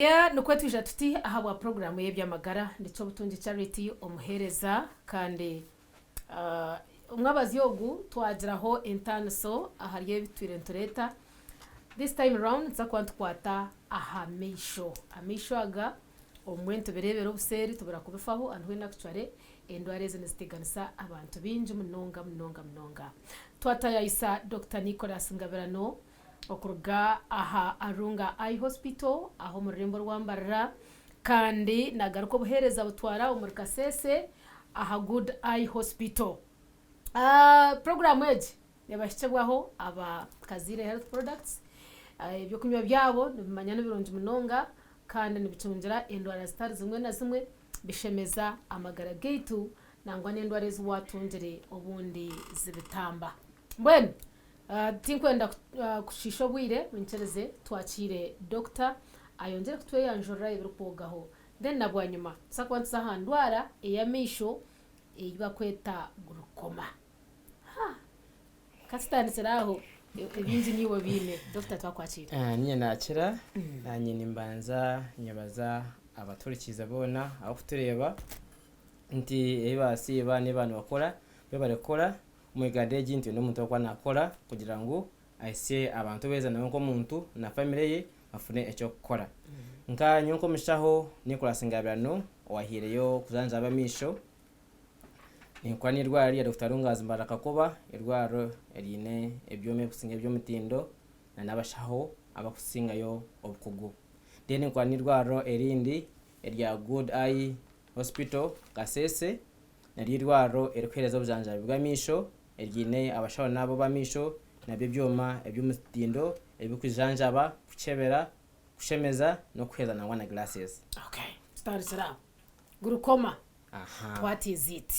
Ya nuko tuje tuti ahabwa program y'ebyamagara ndetse obutungi charity omuhereza kandi umwabazi yogu twagiraho intanso ahariye bitwire ntureta this time around nza kwantkwata ahamisho aga omwento berebero buseri tubura kubifaho and when actually endware zinisteganisa abantu binji munonga twataya isa Dr. Nicholas Ngabirano okuruga aha Arunga Eye Hospital aho mu rurembo rwambarra kandi nagaruko buhereza butwara umuri Kasese aha Good Eye Hospital. Program eji yabashikibwaho aba Kazire Health Products ibyo kunywa byabo nibimanya n'ibirungi munonga kandi nibicungira endwara zitari zimwe na zimwe bishemeza amagara gaitu nangwa n'endwara z'uwatungire obundi zibitamba mbwenu tinkwenda kushisho bwire winchereze twakire Dr. ayongere kutweyanjura ibirukogaho then nabwanyuma sakwanza handwara eyamisho eyiba kweta gurukoma kasitanisiraho ibinji niwe bine Dr. twakwakira niye nakira nanye nimbanza nyabaza abaturikiza bona aho kutureba nti ebasi bane bantu bakora bebarekora umugande ginti no muntu akwana akora kugira ngo aise abantu beza nawe ko muntu na family ye afune echo gukora nka nyonko mishaho Nicholas Ngabirano wahireyo kuzanza abamisho inkwa rwari ya Dr. Rungazi Mbaraka kuba irwaro erine ebyome kusinga ebyomutindo na nabashaho abakusinga yo obukugu deni inkwa rwaro erindi erya Good Eye Hospital Kasese nari rwaro erikwereza obujanja bwamisho ergine abashaho nabo bamisho nabyo byoma ebyomutindo ebikujanjaba kuchebera kushemeza no kuheza na wana glasses. Okay, start it up. Gurukoma. What is it?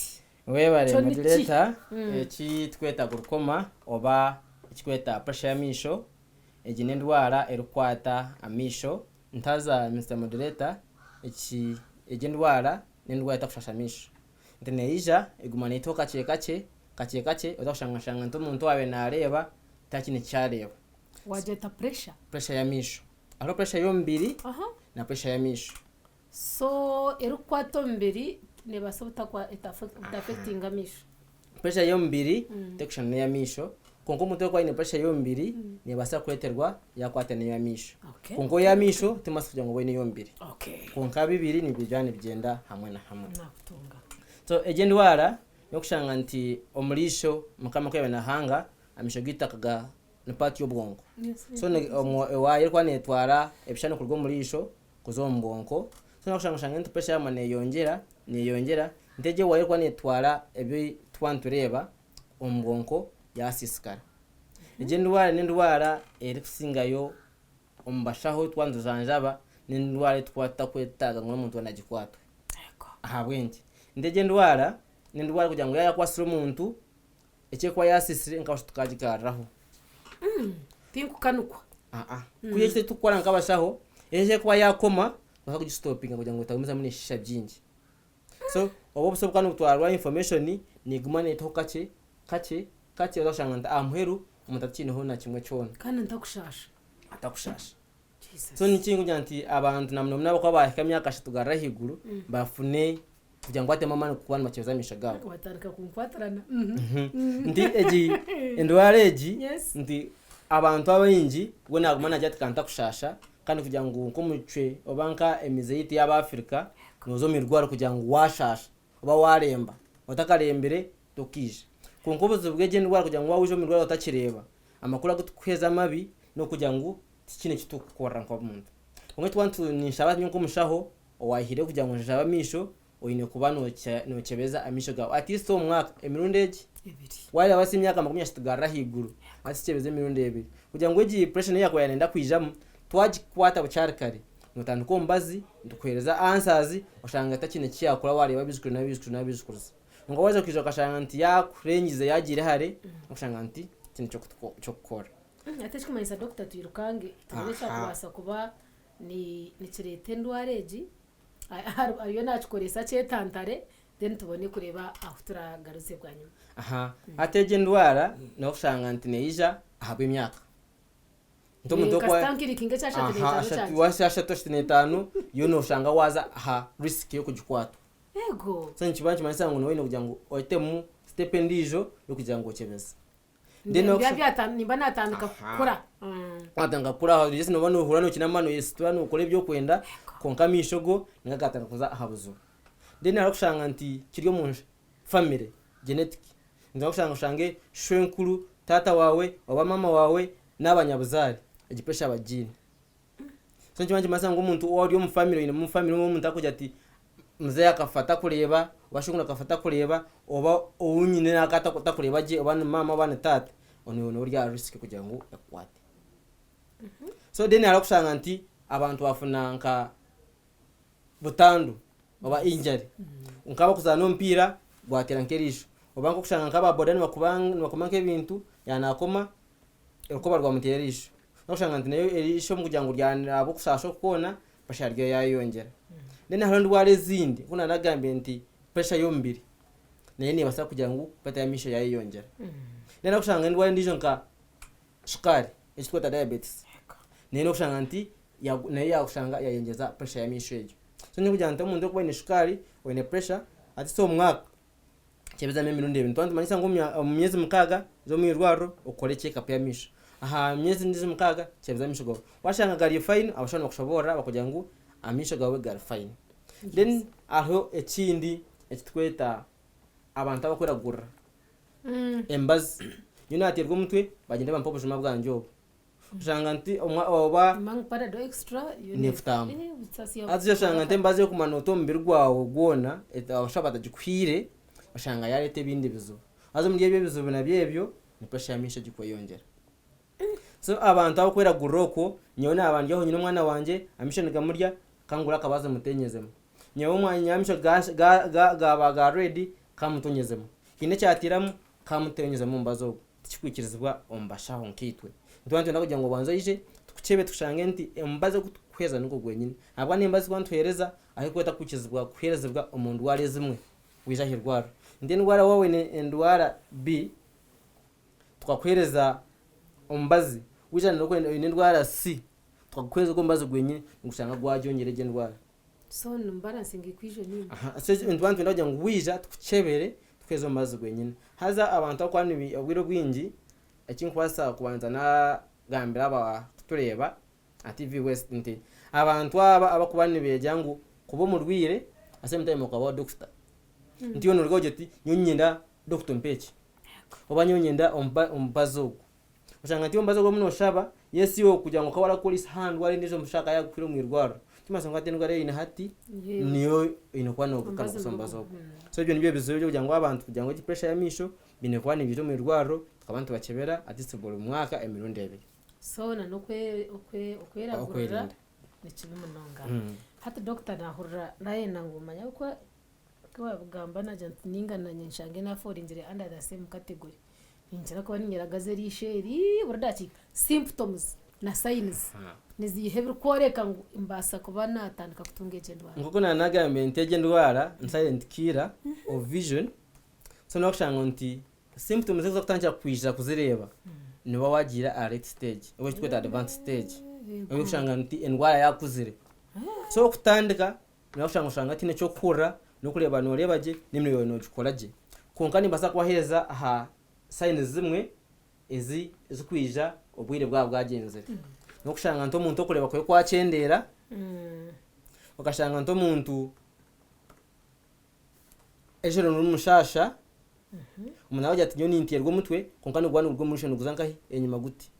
Webare moderator eki tweta gurukoma oba ekikweta pressure ya misho egine ndwara erukwata amisho ntaza Mr. Moderator eki egendwara n'indwara itakushasha misho nteneija igumana itoka kache ozakushanga nto muntu wawe nareba takine cyareba wajeta pressure ya misho aho pressure yo mbiri na pressure ya misho so erukwato mbiri nebasa butakwa affecting amisho pressure yo mbiri tekushana ya misho konko muntu kwa ine pressure yo mbiri nebasa kweterwa yakwata ne ya misho konko ya misho temasa kugira ngo bone yo mbiri konka bibiri ni bijyane bigenda hamwe na hamwe nakutunga so egendwara yokushanga nti omulisho mukama kwebe na hanga amisho gitakaga ne part y'obwonko so waye kwa netwara ebishano kurwo mulisho kuzo mbonko so nakushanga nti pressure yamane yongera nteje waye kwa netwara ebi twantureba ombonko yasisikara egendwara n'indwara eri kusingayo ombashaho twanduzanjaba n'indwara twata kwetaga ngo umuntu anagikwata ahabwenge ndeje ndwara n'indwara kugira ngo yakwasira umuntu ece kwa yasisire nkaho tukagikaraho tinkukanukwa kuyete tukora nkabashaho ece kwa yakoma bakagistopinga kugira ngo utagumiza muri shisha byingi so obo busobwa n'utwarwa information ni gumane to kache odashanga amheru umuntu atiniho na kimwe cyone kandi atakushasha so nikingo nyanti abantu namno nabo bahikamya kashitugara higuru bafune kugira ngo atema mama kubana makeza mishagaho watarika kumfatarana ndi eji endware eji ndi abantu abayinji we nagumana jati kanta kushasha kandi kugira ngo nko mucwe obanka emizeyiti y'aba Africa nozo mirwara kugira ngo washasha oba waremba utakarembere tokije kunkobozo bweje ndwara kugira ngo wawuje mirwara utakireba amakuru agutukweza mabi no kugira ngo tikine kitukora nko umuntu umwe twantu nishaba nyonko mushaho owahire kugira ngo njaba misho oyine kubano nokebeza amisho gawe ati so mwaka emirundeji ebiri wale abasi imyaka 20 higuru ati kebeze emirunde ebiri kugira ngo eji pressure yako yanenda kwijamo twagikwata bucarikari nutanduko mbazi ndukwereza answers oshanga takine cyakora wale babizukuru nabizukuru ngo waje kwijo kashanga nti yakurengize yagire hare oshanga nti kine cyo gukora atashikumayisa Dr. Tuyirukange tunesha kubasa kuba ni kirete ndwareji ariyo nachikoresa chetantare then tubone kureba aho turagaruze bwanyuma ateje ndwara no kushanga nti neija ahabwe imyaka nto muntu kwa kasitankiri kinge cyashatu n'itanu cyane washasha toshite n'itanu yo no shanga waza ha risk yo kugikwata ego so nkibanki manisa ngo no kugira ngo ohite mu step ndijo yo kugira ngo ukebeze nimba natandika kukora watanga kuri aho yesi no bano uhura no kinamano yesi tubano ukore byo kwenda konka mishogo ngagatanga kuza habuzo then arakushanga nti kiryo mu family genetic ndakushanga shange shwenkuru tata wawe oba mama wawe n'abanyabuzari igipesha abagini so nkibanki manisa ngo umuntu uri mu family umuntu akujya ati mzee akafata kureba bashungura akafata kureba oba unyine nakata kureba je obana mama bana tata ono urya risk kugira ngo yakwate so then arakushanga nti abantu bafuna nka butandu oba injury unkaba kuzana mpira gwatera nkerisho oba nko kushanga nkaba bodani bakubanke ibintu yanakoma uko barwa muterisho nokushanga nti nayo erisho mu kugira ngo ryana abo kusasho kubona basharyo yayongera then hari ndwara zindi kuna nagambe nti pressure yo mbiri naye ni basa kugira ngo batayamisha yayongera then nakushanga ndwara ndijo nka sukari ekitwa diabetes naye nokushanga nti naye yakushanga yayongeza pressure yamisho ejo so ni kugira nti umuntu okuba ne sukari wene pressure ati so mwaka kebeza memirundi ebintu ntmanisa ngo mu myezi mukaga zo mu irwaro ukore check up yamisho aha myezi ndizo mukaga kebeza misho go washanga gari fine abashobora kushobora bakugira ngo amisho gawe gari fine then aho ekindi ekitweta abantu abakwera gurra embazi yunaterwa umutwe bagende bampa ubuzima bwanjye ushanga nti oba mang para do extra nefutamu aziyo shanga nti embazi yo kumanoto mbiri gwawe gwona abashaba batagikwire bashanga yarete bindi bizo azo muri ebyo bizo binabyebyo ni pressure yamisho gikoyongera so abantu abakwera gurroko nyone abantu yo nyine umwana wanje amisho nigamurya kangura kabaza mutenyezemo nyewe umwanya amisho ga ready kamutonyezemo kine cyatiramu kamutenyezemo mbazo tikikwikirizwa ombashaho nkitwe ntwanze ndakugira ngo banzo yije tukuchebe tushange nti embaze kukweza nuko gwenyine abwa nembaze kwantwereza aho kweta kukizibwa kuherezebwa umuntu wari zimwe wija hirwara ndeni wara wawe ne ndwara B tukakwereza ombazi wija nuko ne ndwara C tukakweza ko mbaze gwenyine ngushanga gwajyongereje ndwara so numbalance ngikwijo nini so ntwanze ndakugira ngo wija tukuchebere tukwezo mbaze gwenyine haza abantu akwani obwiro bwingi ekinkwasa kubanza na gambira aba tureba TV West nti abantu abakubani bejangu kubo murwire asemta mu kwa doctor nti ono rwoje ti nyonyenda doctor mpechi oba nyonyenda ombazo ushanga nti ombazo go muno shaba yesi yo kugira ngo kawara kuri hand wari ndizo mushaka ya kwiro mwirwaro kimasanga ati ndwara ine hati niyo inokwa no kusombazo so ibyo nibyo bizo byo kugira ngo abantu kugira ngo pressure ya misho binekwa ni biro mwirwaro abantu bakebera atisibolo mwaka emirundi ebiri so na okwera gurira ni kintu munonga hata doctor nahurra naye nangumanya uko kwa bugamba na janti ningana nyinshange na for injire under the same category injira ko nyiragaze risheri buradachi symptoms na signs nizihebru koreka ngo imbasa kuba natandika kutungeje ndwara ngoko nanagambe nteje ndwara silent killer of vision so nokushanga nti symptoms zo kutangira kwijira kuzireba niba wagira a late stage oba twita advanced stage oyo kushanga nti endwara yakuzire so kutandika niba kushanga ati necyo kura no kureba no rebaje nimwe yo no gikoraje konka nimbasa kwaheza ha signs zimwe ezi kwija obwire bwagenzere no kushanga nto muntu kureba kwe kwacendera ukashanga nto muntu ejero n'umushasha umuntu abaje ati nyoni nterwa mutwe konka n'ugwana urwo muri shano guzanka enyuma guti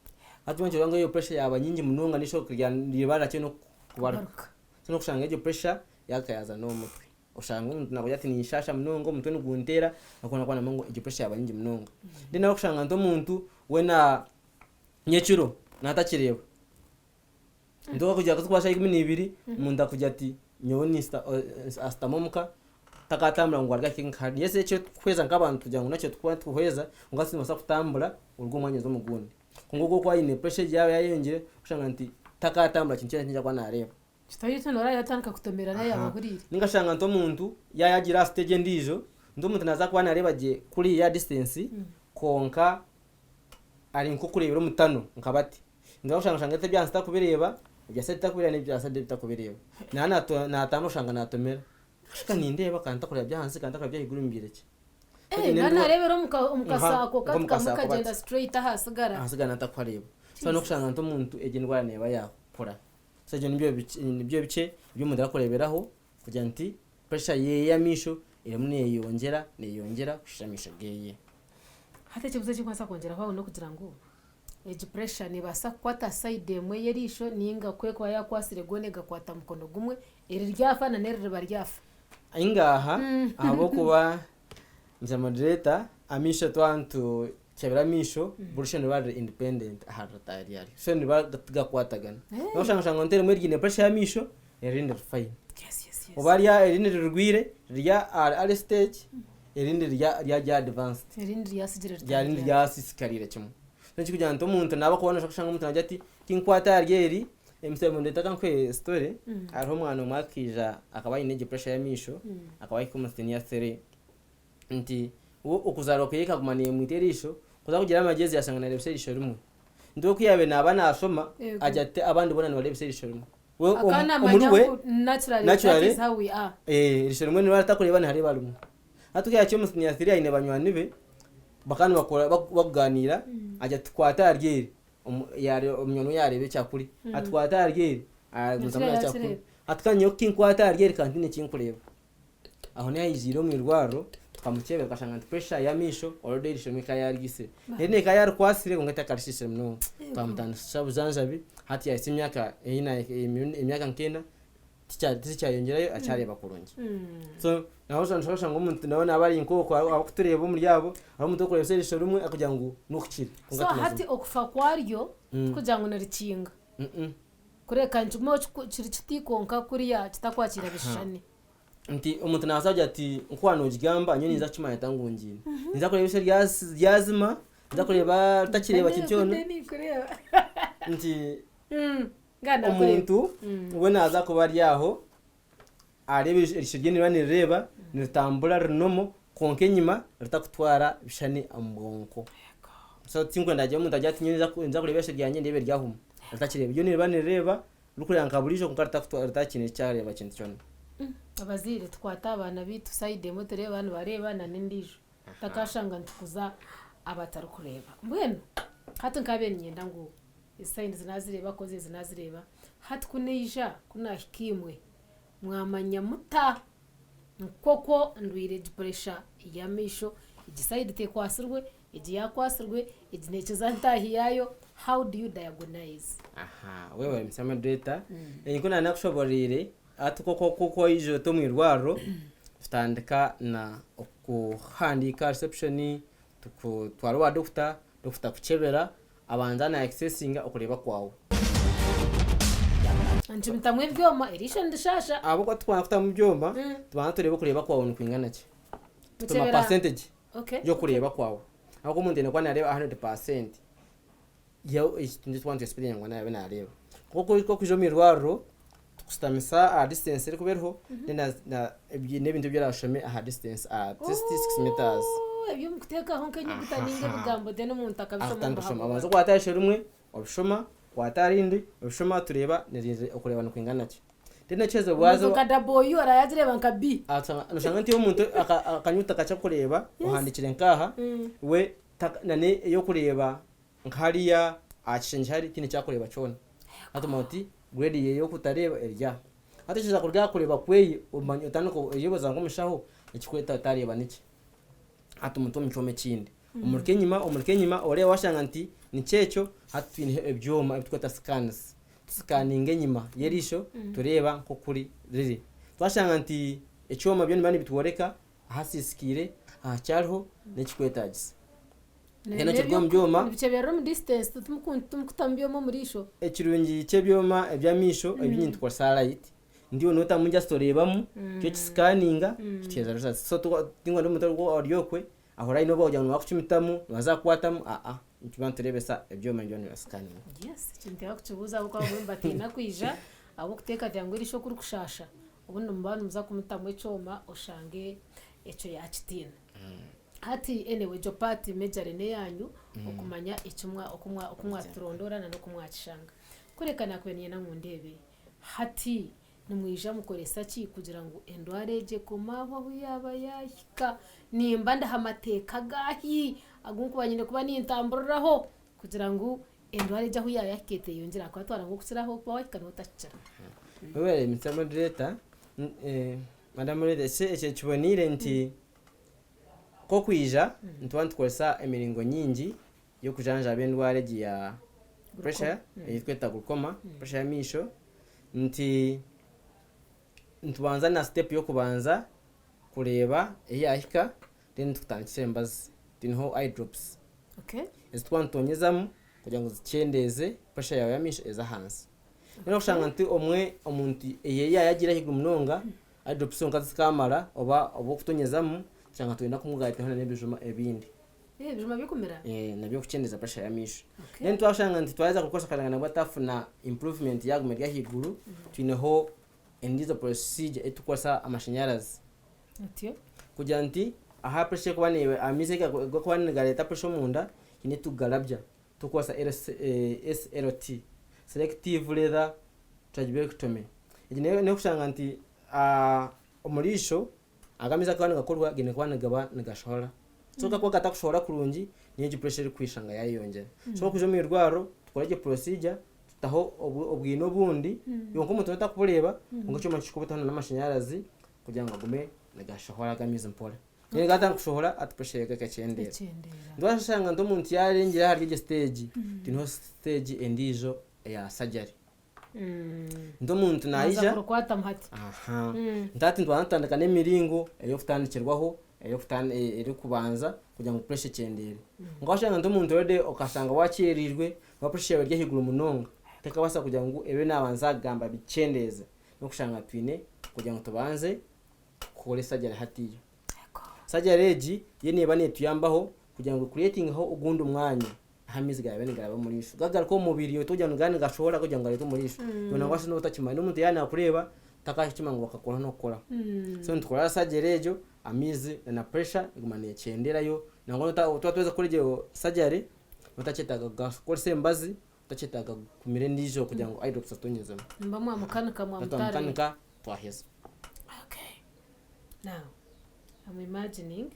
ati wanjye banga iyo pressure yaba nyingi munonga nisho kiribara cyo no kubaruka so no kushanga iyo pressure yakayaza no mutwe ushanga umuntu nabo yati ni shasha munongo mutwe n'uguntera nakona kwana mango iyo pressure yaba nyingi munonga ndi nawo kushanga nto muntu wena nyechiro natakireba ndo kujya kuzwasha 12 umuntu akujya ati nyoni astamomuka takatambula ngo arga kinkadi yese cyo kweza nk'abantu tujya ngo nacyo twaheza ngasi masa kutambula urwo mwanya zo mugundi kunguko kwa ine pressure yawe yayongere ushanga nti takatambula kintu njya kwa nareba kitayito nora yatanka kutomera naye abahurire ningashanga nto muntu yagira stage ndijo ndo muntu naza kwa nareba je kuri ya distance konka ari nko kurebera mutano nkabati ngaho shanga byanze takubireba ibya sete takubireba n'ibya sete takubireba natano shanga natomera shika nindeba kandi takureba byanze kandi takureba byahigura imbireke nana rebero umukasako kagenda straight ahasigara natakwareba so no kushanga nto muntu egendwa neba yakora so je nibyo bice by'umuntu akoreberaho kugira nti pressure ye yamisho iremune yongera kushamisha geye hata kibuze cy'kwasa kongera kwaho no kugira ngo pressure nibasa kwata side emwe yerisho ninga kweko yakwasire gone gakwata mukono gumwe iri ryafana nerere baryafa ingaha abo kuba nza moderator amisho twantu cyabira misho burushene bari independent aharatari yari so ni bagakwatagana no shanga ntere muri gine pressure ya misho erinde fine obaria erinde rugwire rya al stage erinde rya advanced erinde rya sisikarira kimwe niki kujya nto umuntu naba kubona shaka umuntu najya ati kinkwata yargeri emsemo ndetaka nkwe story ariho umwana mwakija akabaye intege pressure ya misho akabaye kumustenia 3 nti ukuzaro kuyika kumaniye mwiterisho kuza kugira amagezi yasanga na reserisho rimwe ndo kuyabe naba nasoma ajya ate abandi bona na reserisho rimwe we umuruwe naturally how we are risho rimwe ni baratakureba hari barumwe atukiya cyo musenya 3 ayine banywani be bakana bakora baganira ajya twata yargeri yari umnyono yarebe cyakuri atwata yargeri aguzamya cyakuri atkanyo kinkwata yargeri kandi ne kinkureba aho ne yiziro mu irwaro tukamukebe gashanga pressure ya misho already rishomeka yargise nene kayar kwasire ngata karishishe mno twamutana sabuzanzabi hati ya imyaka imyaka nkenda ticyayongerayo acyareba kurungi so naho nshaka ngo umuntu nabona abari inkoko abakutureba muri yabo aho umuntu ukorera serisho rumwe akugira ngo nukukire so hati okufa kwaryo kugira ngo narikinga kureka njumo kitikonka kuriya kitakwakira bishane nti umuntu nasabye ati nkwano gigamba nyoni za kimanya tangungine niza kureba ibise ryazima niza kureba takireba kibyono nti umuntu we naza kuba ryaho arebe ishigeni banireba nitambura rinomo konke nyima ritakutwara bishani ambonko so tinko ndaje umuntu ajya ati nyoni za kureba ibise ryanye ndebe ryahuma ritakireba ibyo banireba rukuranka burisho kunkarta kutwara ritakine cyareba kintu cyone abazire twata abana bitu side motere abantu bareba na nindijo takashanga ntukuza abatari kureba mbweno hatu nkabe nyenda ngo isaini zinazireba koze zinazireba hatu kuneija kuna hikimwe mwamanya muta nkoko ndwire pressure ya misho igiside te kwasirwe igi yakwasirwe iginekeza ntahi yayo how do you diagnose wewe msama data enkuna nakushoborire atukoko ijo to mwirwaro tutandika na okuhandika reception tukutwara doctor kuchebera abanza na accessinga okureba kwawo anje mutamwe byoma erisha ndishasha abo ko twafata mu byoma tubana tureba kureba kwawo nukwingana ki tutuma percentage yo kureba kwawo ako umuntu ne kwana areba 100% yo ndi twanze experience ngwana yabe nareba koko kujo mirwaro kustamisa a distance iri kuberho na n'ibintu byarashome a distance a 36 meters ebyo mukuteka honke nyugutaninge bigambo de n'umuntu akabishoma amaze kwatashe rumwe obishoma kwatarindi obishoma tureba nirize okureba no kwingana ki ndene chezo bwazo kadaboyo arayazireba nkabi nushanga nti umuntu akanyuta kacha kureba uhandikire nkaha we nane yo kureba nkariya achenje hari kini cyakureba cyone atomati grade yeyo kutareba erya atisheza kurya kureba kweye umanyo utanuko yiboza ngo mishaho ikikweta tareba niki atumuto mchome kindi umurkenyima ore washanga nti ni cyecho hatwine ebyoma bitwata scanning nyima yerisho tureba ko kuri riri twashanga nti ecyoma byo nibani bitworeka ahasisikire cyarho nekikwetagisa Kena chirwa mbyoma bichebera mu distance tumukutambyoma murisho ekirungi cyebyoma ebyamisho ebinyintu kwa satellite ndiyo nota munja storebamu cyo scanninga kiteza rusa so tingwa ndo mutaro ko audio kwe ahora ino bajya mu bakucimitamu bazakwatamu ntibanterebesa ebyoma byo ni scanning yes cintera kucubuza uko abumba tina kwija abo kuteka byango irisho kuri kushasha ubundi mubana muza kumutamu ecoma oshange eco yakitina hati anyway jo party majorine yanyu okumanya ichumwa okumwa turondorana no kumwachishanga kurekana kwenye na mundebe hati numwija mukoresa ki kugira ngo endwareje kumaho yaba yahika nimba ndahamateka gahi agunkubanyine kuba nintamburiraho kugira ngo endwareje aho yayakete yongera kwatwara ngo kusiraho kuba wahika no tachicara wewe Mr. Moderator madam moderator ese kibonire nti ko kwija ntwantu koresa emiringo nyingi yo kujanja abendware ya pressure yitweta gukoma pressure ya misho nti ntubanza na step yo kubanza kureba eyahika then tutandikire mbazi tinho eye drops okay ezitwantonyezamo kugira ngo zicendeze pressure yawe ya misho eza hansi rero kushanga nti omwe omuntu eyeya yagira higu munonga eye drops nkazikamara oba kutonyezamo cyangwa tuyenda kumugahita hano n'ibijuma ebindi bijuma bikumira nabyo kucendeza pressure ya misho then twashanga nti twaza gukosa kalangana batafuna improvement yaguma rya higuru twineho endizo procedure etukosa amashanyarazi atyo kugira nti aha pressure kuba niwe amize go kuba ni galeta pressure munda ine tugalabya tukosa SLT selective leather tracheotomy ine ne kushanga nti omurisho agamiza kandi gakorwa gine kwana gaba nigashora so kakwa katakushora kurungi niye pressure kwishanga yayongera so kuje mu irwaro tukoreje procedure taho obwino bundi yonko mutu atakureba ngo cyo machikubutana n'amashanyarazi kugira ngo gume nigashora gamiza mpora ni gata kushora at pressure gakacendera ndwashanga ndo muntu yarengera hari stage tino stage endijo ya surgery ndo muntu naija kukwata mhati ndati ndwanatandika n'emiringo eyo kutandikirwaho eyo eri kubanza kugira ngo pressure cendere ngashanga ndo muntu rede okasanga wakirirwe wa pressure yawe higuru munonga tekabasa kugira ngo ebe nabanza gamba bicendeze no kushanga twine kugira ngo tubanze kore surgery hatiyo surgery eji yene bane tuyambaho kugira ngo creating ho ugundi umwanya hamizi gabe ngaraba muri sho gagal ko mubiri yo tujya ngani gashobora kugira ngo ari muri sho yona ngwase no utakimana n'umuntu yana kureba takashima ngo bakakora no kora so ntukora surgery ejo amizi na pressure igumane cenderayo nango twatweza kurije surgery utachetaga gakora sembazi utachetaga kumire ndijo kugira ngo eye drops atongezemo mbamwa mukanika mwa mutare mukanika twaheza okay now I'm imagining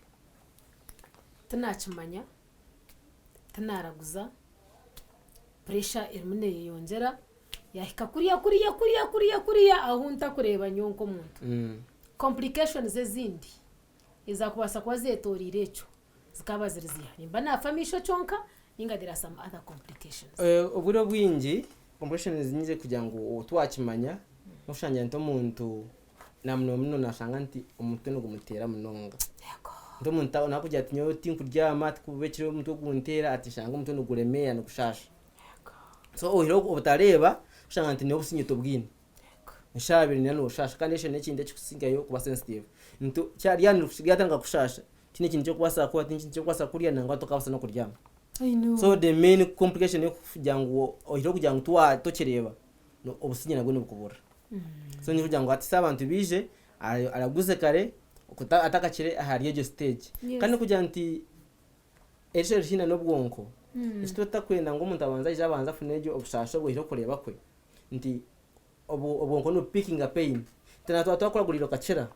tunachimanya tunaraguza pressure irmune yongera yahika kuriya ahunta kureba nyonko muntu complications ezindi iza kubasa kwa zetorire echo zikaba ziriziya nimba nafamisho chonka ninga there are some other complications oburo bwingi complications nyinze kugira ngo twakimanya noshanya nto muntu namno nashanga nti umuntu no gumutera munonga ndo muntu nakujya tinyo tinkuryama tukubekire umuntu guntera atishanga umuntu no guremeya no kushasha so ohiro obutareba shanga nti no businyito bwini nshabiri nano ushasha kandi eshe nekinde cyusingayo kuba sensitive nto cyari yani kusigatanga kushasha tine kintu cyo kubasa ko tine kintu cyo kubasa kuriya nanga tokabasa no kuryama I know so the main complication yo kugira ngo ohiro kugira ngo tokereba no obusinya nabwo nubukubura so ni kugira ngo ati abantu bije araguze kare atakakire ahari ejo stage kandi kugira nti eshe rishina no bwonko istota kwenda ngo umuntu abanza ijabanza funejo obushasha bwo hiro kureba kwe nti obwonko no picking a pain tena twakora guriro kacera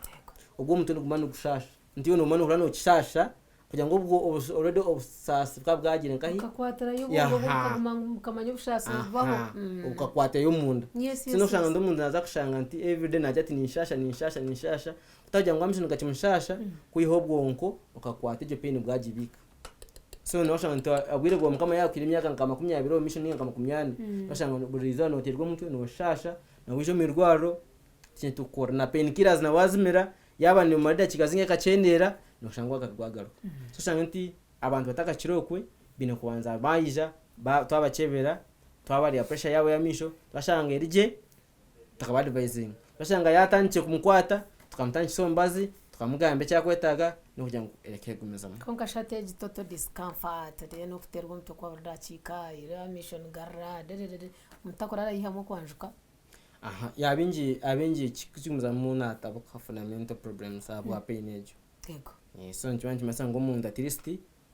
ubwo umuntu no gumana gushasha ndiyo no manu urano kishasha kugira ngo ubwo already obsasi bwagire nkahi ukakwatira y'ubwo kamanya ubushasi baho ukakwata yo munda sino shanga ndo munda naza kushanga nti everyday najya ati ninshasha utagira ngo amishino gakimushasha kuyiho bwonko ukakwata je pain bwagibika so no shanga nto abwire gwo mukama yakira imyaka nka 20 mission ninga 80 bashanga buriza no terwa mutwe no shasha na wijo mirwaro kintu kora na pain killers na wazimira yaba ni marida kigazinga kacendera no shangwa kagwagaro so shanga nti abantu batakakirokwe bine kubanza bayija twabakebera twabari ya pressure yabo ya misho bashanga erije takaba advising bashanga yatanche kumukwata tukamtanchi sombazi tukamugambe cyakwetaga no kugira ngo ereke gumeza konka shortage total discomfort no kuterwa mutwe kwa rudachika ira mission garra mutakora arayihamo kwanjuka aha yabinji kikumuza mu nata bukafuna mental problems abo pain ejo yego so nkibantu masango umuntu at least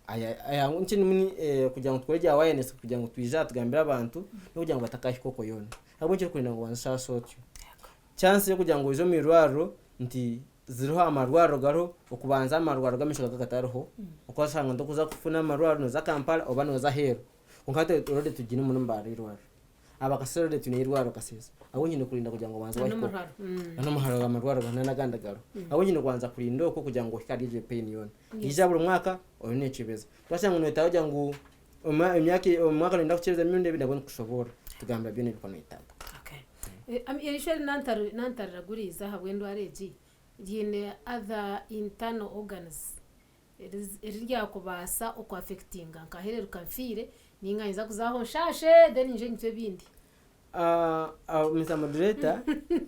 aya nkini muni kugira ngo twege awareness kugira ngo twija tugambira abantu no kugira ngo batakashikoko yona abo nkiri kurinda ngo wansa sotyo chance yo kugira ngo izo mirwaro nti ziriho amarwaro garo okubanza amarwaro gamishoka gatariho ukwashanga ndokuza kufuna amarwaro no za Kampala oba no za Hero kunkate urode tugine mu mbari irwaro abakaserode tunirwaro kaseza abo nyine kurinda kugira ngo banza washiko ano muharo amarwaro ganagandagaro abo nyine kwanza kurinda uko kugira ngo hikarije pain yona ija buri mwaka oyo ne kibeza twashanga no itaho kugira ngo umwaka nenda kucheza minde bidabone kushobora tugambira byo nebikono itaka irishwe nantara guriza habwendo areji yine other internal organs erirya kubasa uko affectinga nkaherero kamfire ninga iza kuzaho shashe then nje nitwe bindi Mr. Moderator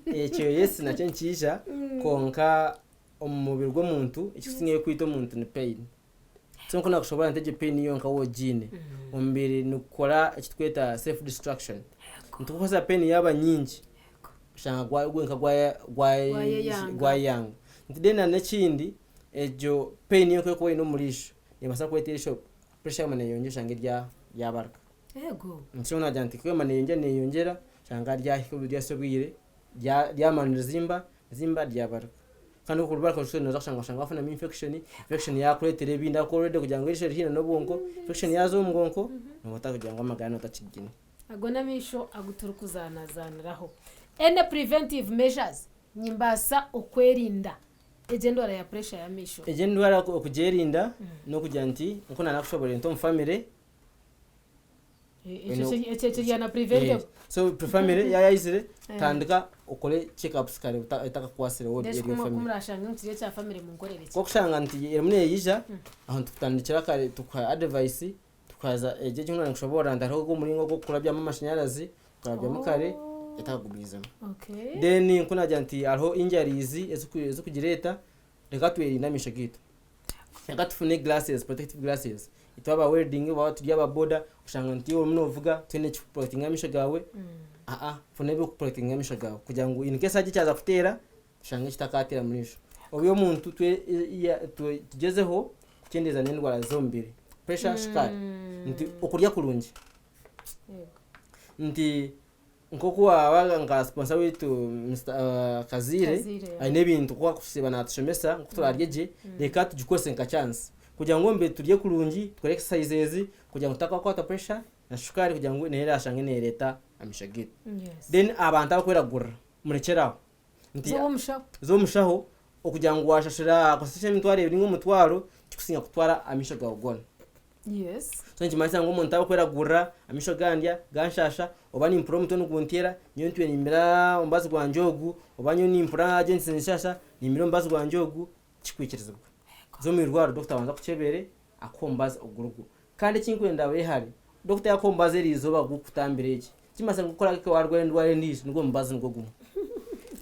ecyo yes na cyenkisha konka umubiri gw'omuntu ikisinye kwita omuntu ni pain so nkona kushobora nteje pain yonka wo gene umbiri nukora ekitweta self destruction ntukoza pain yaba nyingi shanga gwenka gwayanga ntidena nekindi ejo pain yonka ko ino murisho yabasa kweteresho pressure mane yongesha ngirya yabarka ego nshona janti ko mane yongera shanga rya hikubirya sobwire rya manira zimba ryabarka kandi ukurubarka rushone zakashanga afana infection ya kuretere ebinda ko rede kugira ngo irishe hino nobonko infection yazo umgonko nomota kugira ngo amagana atacigine agona misho aguturukuzanazaniraho ene preventive measures nyimbasa okwerinda egendwara ya pressure ya misho egendwara okugerinda no kugira nti nko nakushobora into family ecyo na preventive so family yayizire tandika ukore check ups kare utaka kwasire wodi eri family kumurashanga nkiriye cya family munkorere ko kushanga nti emune yija aho tukutandikira kare tukwa advice tukaza eje cyangwa nkushobora ndaro go muringo go kurabya amashanyarazi kurabya mukare etagubizamo okay then nkuna janti alho injuries ezukugireta reka twerinda mishagito reka tufune glasses protective glasses itwaba welding wa tujya ba border ushanga nti yo munovuga twene protecting amisho gawe fune byo protecting amisho gawe kugira ngo in case agicaza kutera ushanga kitakatira munisho obyo muntu tugezeho kukendeza n'indwara zombiri pressure scar nti okurya kulungi nti nkoko wabaga nga sponsor wetu Mr. Kazire aine bintu kwa kusiba na tushemesa kuturaryeje reka tujikose nka chance kugira ngo mbe turye kulungi tukore exercises kugira ngo takakwata pressure na sukari kugira ngo nera ashange nereta amishagito then abantu abakwera murekeraho nti zo mushaho okugira ngo washashira akoseshe mitware biri ngo mutwaro kikusinya kutwara amishaga ugona yes so nkimanisa ngo umuntu abakwera amisho gandya ganshasha obani impro mutono guntera nyo ntwe nimira umbazi gwa njogu obanyo ni impra agency nshasha nimira umbazi gwa njogu kikwikirizwa zo mirwaro doctor wanza kuchebere akombaza ugurugu kandi kinkwenda we hari doctor yakombaze rizoba gukutambire iki kimasa gukora ke warwaye ndware ndisho ngo mbazi ngo gumu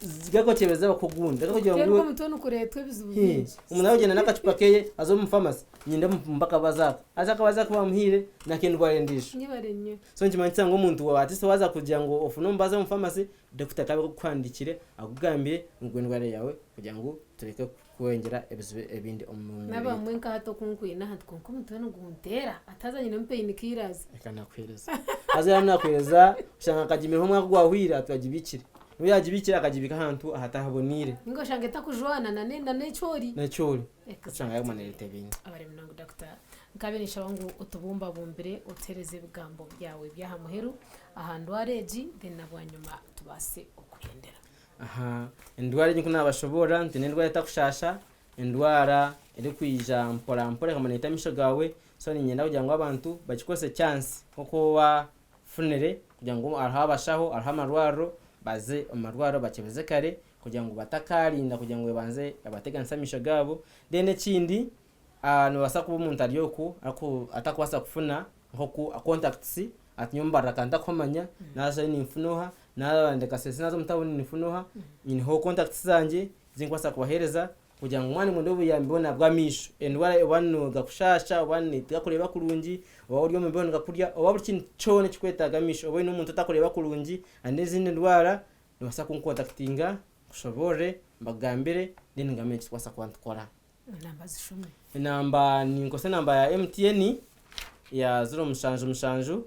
zigako chebeza bakugunda kugira ngo mutono kuretwe bizubuye umuntu agenda nakacupa keye azo mu pharmacy nyinde mpaka bazaka azaka bamuhire nakindware ndisho nibarenye so nkimanitsa ngo umuntu watise waza kugira ngo ofuno mbaza mu pharmacy doctor kabe kwandikire akugambire ngo ndware yawe kugira ngo tureke kwengera ebindi omuntu nabamwe nkato kunkwina hatko mutono guntera atazanye no pain kirazi akana kweleza azana kweleza ushanga kajimira ho mwaka gwahwira atwagibikire nuyagibikira akagibika hantu ahatahabonire ngo shange takujwana na nechori ushanga yamanelete bintu abari mnango doctor nkabenisha bangu utubumba bumbire utereze ibigambo byawe byaha muheru ahantu areji then nabwanyuma tubase okugendera indwara nyiko nabashobora ntene ndwara takushasha indwara iri kwija mpora kamaneta misho gawe so ninyenda kugira ngo abantu bakikose chance koko wa funere kugira ngo arahabashaho arahamarwaro baze amarwaro bakebeze kare kugira ngo batakarinda kugira ngo banze abateganisa misho gabo dene kindi no basakuba umuntu ariyoko ako atakwasa kufuna nko contacts atinyomba rakanda komanya nazo ni mfunoha nabande kasese nazo mutabone nifunoha ho contacts zanje zinkwasa kubahereza kugira ngo umwana mundo buyambona bwamisho endwara ebano gakushasha obane takureba kulungi obauryo mbona gakurya obaburi kintu chone kikwetaga misho obo n'umuntu takureba kulungi anezine ndwara nibasa kuncontactinga kushobore mbagambire then ngamenye kwasa kwantwara namba zishumwe inamba ninkose namba ya MTN ya 07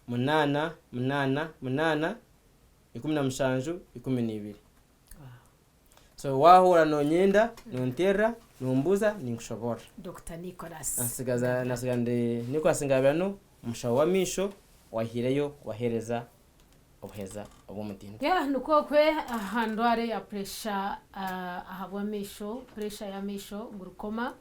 munana munana munana 17 so wahura nonyenda nontera nombuza ninkushobora Dr. Nicholas nasigande Nicholas Ngabirano umushaho wa misho wahireyo wahereza obuheza obumutindi nuko kwe ahandware ya pressure ahabwa misho pressure ya misho ngurukoma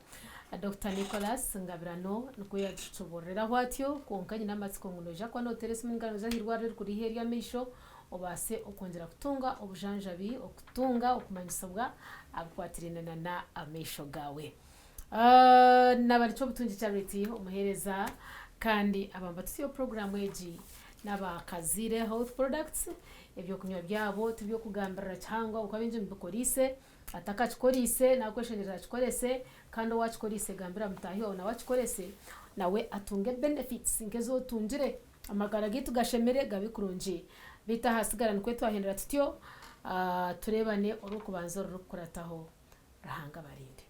Dr. Nicholas Ngabirano nuko yadutuborera hwatyo konkanye n'amatsiko ngunoja kwa no teresi mingano za hirware kuri heri misho obase okongera kutunga obujanjabi okutunga okumanyisabwa agukwatirana na amisho gawe nabaricho butungi charity umuhereza kandi abamba tusiyo program eji n'abakazire health products ebyo kunywa byabo tubyo kugambira cyangwa ukabinje mbikorise atakachikorise nakwesherera chikorese kandi wachikorise gambira mutahiyo na wachikorese nawe atunge benefits ngezo tunjire amagara gitu gashemere gabikurunji bita hasigara nkwetu ahendera tutyo turebane urukubanzo rukurataho rahanga barinde